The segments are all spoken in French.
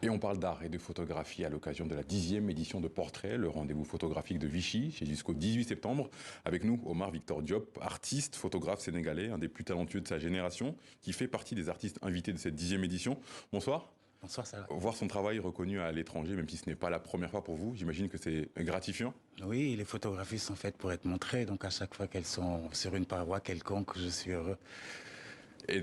Et on parle d'art et de photographie à l'occasion de la 10e édition de Portrait, le rendez-vous photographique de Vichy, c'est jusqu'au 18 septembre. Avec nous, Omar Victor Diop, artiste, photographe sénégalais, un des plus talentueux de sa génération, qui fait partie des artistes invités de cette 10e édition. Bonsoir. Bonsoir, Sarah. Voir son travail reconnu à l'étranger, même si ce n'est pas la première fois pour vous, j'imagine que c'est gratifiant. Oui, les photographies sont faites pour être montrées, donc à chaque fois qu'elles sont sur une paroi quelconque, je suis heureux. Et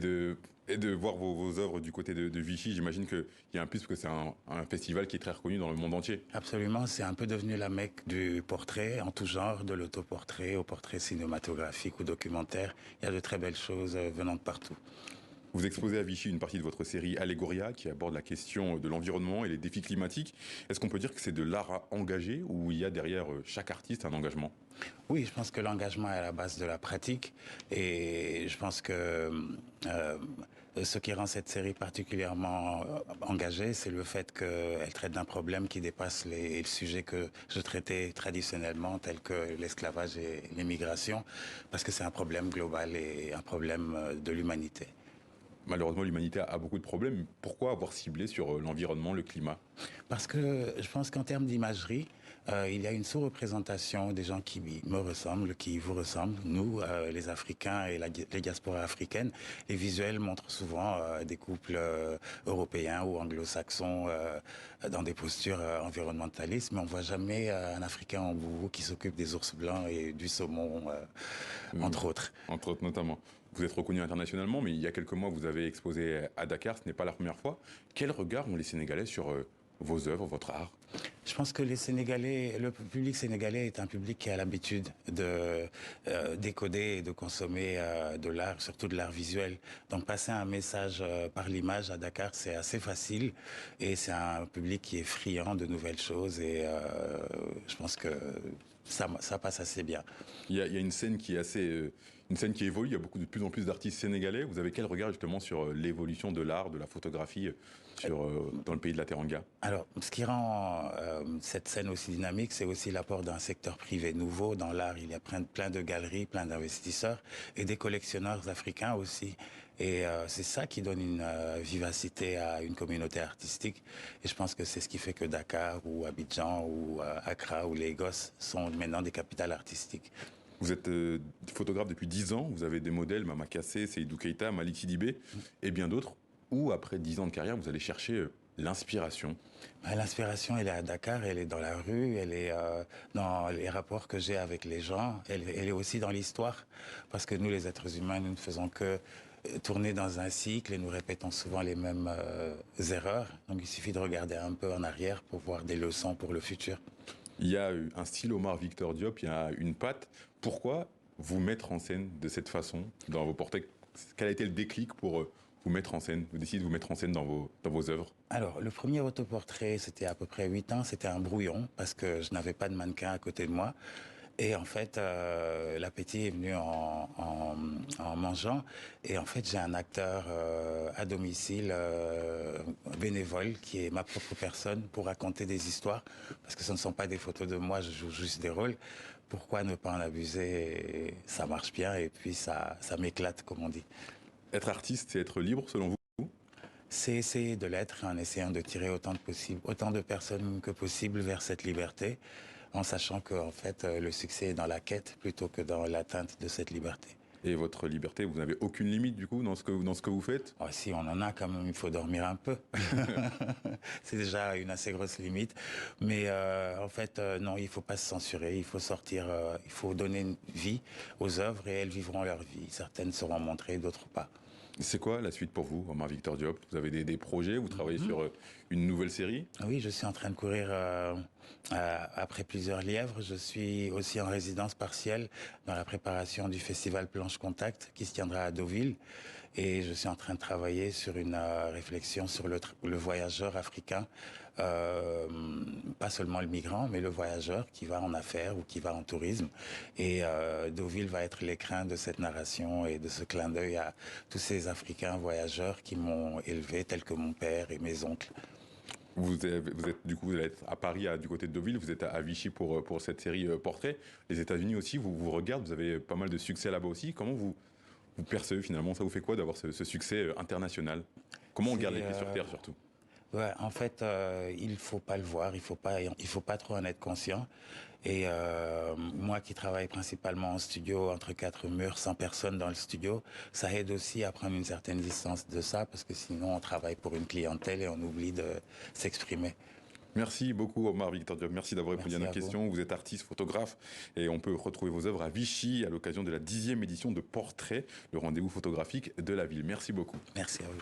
de voir vos œuvres du côté de Vichy, j'imagine qu'il y a un plus, parce que c'est un festival qui est très reconnu dans le monde entier. Absolument, c'est un peu devenu la mecque du portrait en tout genre, de l'autoportrait au portrait cinématographique ou documentaire. Il y a de très belles choses venant de partout. Vous exposez à Vichy une partie de votre série Allegoria qui aborde la question de l'environnement et les défis climatiques. Est-ce qu'on peut dire que c'est de l'art engagé ou il y a derrière chaque artiste un engagement? Oui, je pense que l'engagement est à la base de la pratique et je pense que ce qui rend cette série particulièrement engagée, c'est le fait qu'elle traite d'un problème qui dépasse les sujets que je traitais traditionnellement, tels que l'esclavage et l'immigration, parce que c'est un problème global et un problème de l'humanité. Malheureusement, l'humanité a beaucoup de problèmes. Pourquoi avoir ciblé sur l'environnement, le climat? Parce que je pense qu'en termes d'imagerie, il y a une sous-représentation des gens qui me ressemblent, qui vous ressemblent, nous, les Africains et les diasporas africaines. Les visuels montrent souvent des couples européens ou anglo-saxons dans des postures environnementalistes, mais on ne voit jamais un Africain en boubou qui s'occupe des ours blancs et du saumon, entre autres. Entre autres notamment. Vous êtes reconnu internationalement, mais il y a quelques mois, vous avez exposé à Dakar, ce n'est pas la première fois. Quel regard ont les Sénégalais sur vos œuvres, votre art? Je pense que le public sénégalais est un public qui a l'habitude de décoder et de consommer de l'art, surtout de l'art visuel. Donc passer un message par l'image à Dakar, c'est assez facile et c'est un public qui est friand de nouvelles choses et je pense que ça passe assez bien. Il y a une scène qui est une scène qui évolue. Il y a de plus en plus d'artistes sénégalais. Vous avez quel regard justement sur l'évolution de l'art, de la photographie dans le pays de la Teranga? Alors, ce qui rend cette scène aussi dynamique, c'est aussi l'apport d'un secteur privé nouveau. Dans l'art, il y a plein de galeries, plein d'investisseurs et des collectionneurs africains aussi. Et c'est ça qui donne une vivacité à une communauté artistique. Et je pense que c'est ce qui fait que Dakar ou Abidjan ou Accra ou Lagos sont maintenant des capitales artistiques. Vous êtes photographe depuis 10 ans. Vous avez des modèles, Mama Kassé, Seydou Keita, Malik Sidibé et bien d'autres. Où, après 10 ans de carrière, vous allez chercher l'inspiration? L'inspiration, elle est à Dakar, elle est dans la rue, elle est dans les rapports que j'ai avec les gens, elle est aussi dans l'histoire, parce que nous, les êtres humains, nous ne faisons que tourner dans un cycle et nous répétons souvent les mêmes erreurs. Donc il suffit de regarder un peu en arrière pour voir des leçons pour le futur. Il y a un style Omar Victor Diop, il y a une patte. Pourquoi vous mettre en scène de cette façon dans vos portraits? Quel a été le déclic pour vous mettre en scène, vous décidez de vous mettre en scène dans vos œuvres? Alors, le premier autoportrait, c'était à peu près 8 ans, c'était un brouillon, parce que je n'avais pas de mannequin à côté de moi. Et en fait, l'appétit est venu en mangeant. Et en fait, j'ai un acteur à domicile, bénévole, qui est ma propre personne, pour raconter des histoires. Parce que ce ne sont pas des photos de moi, je joue juste des rôles. Pourquoi ne pas en abuser? Et ça marche bien et puis ça m'éclate, comme on dit. Être artiste, c'est être libre selon vous? C'est essayer de l'être en essayant de tirer autant de personnes que possible vers cette liberté, en sachant que en fait, le succès est dans la quête plutôt que dans l'atteinte de cette liberté. Et votre liberté, vous n'avez aucune limite du coup dans ce que vous faites? Oh, si on en a quand même, il faut dormir un peu. C'est déjà une assez grosse limite. Mais en fait, non, il faut pas se censurer. Il faut sortir, il faut donner une vie aux œuvres et elles vivront leur vie. Certaines seront montrées, d'autres pas. C'est quoi la suite pour vous, Omar Victor Diop? Vous avez des projets, vous travaillez sur une nouvelle série? Oui, je suis en train de courir après plusieurs lièvres. Je suis aussi en résidence partielle dans la préparation du festival Planche Contact qui se tiendra à Deauville. Et je suis en train de travailler sur une réflexion sur le voyageur africain, euh, pas seulement le migrant, mais le voyageur qui va en affaires ou qui va en tourisme. Et Deauville va être l'écrin de cette narration et de ce clin d'œil à tous ces Africains voyageurs qui m'ont élevé, tels que mon père et mes oncles. Du coup, vous allez être à Paris, du côté de Deauville, vous êtes à Vichy pour cette série Portrait. Les États-Unis aussi, vous regardent, vous avez pas mal de succès là-bas aussi. Comment vous percevez finalement? Ça vous fait quoi d'avoir ce succès international? Comment on garde les pieds sur terre surtout? Ouais, en fait, il faut pas le voir, il faut pas trop en être conscient. Et moi qui travaille principalement en studio, entre quatre murs, sans personne dans le studio, ça aide aussi à prendre une certaine distance de ça, parce que sinon on travaille pour une clientèle et on oublie de s'exprimer. Merci beaucoup Omar Victor Diop, merci d'avoir répondu à Merci nos à vous. questions. Vous êtes artiste, photographe et on peut retrouver vos œuvres à Vichy à l'occasion de la 10e édition de Portrait, le rendez-vous photographique de la ville. Merci beaucoup. Merci à vous.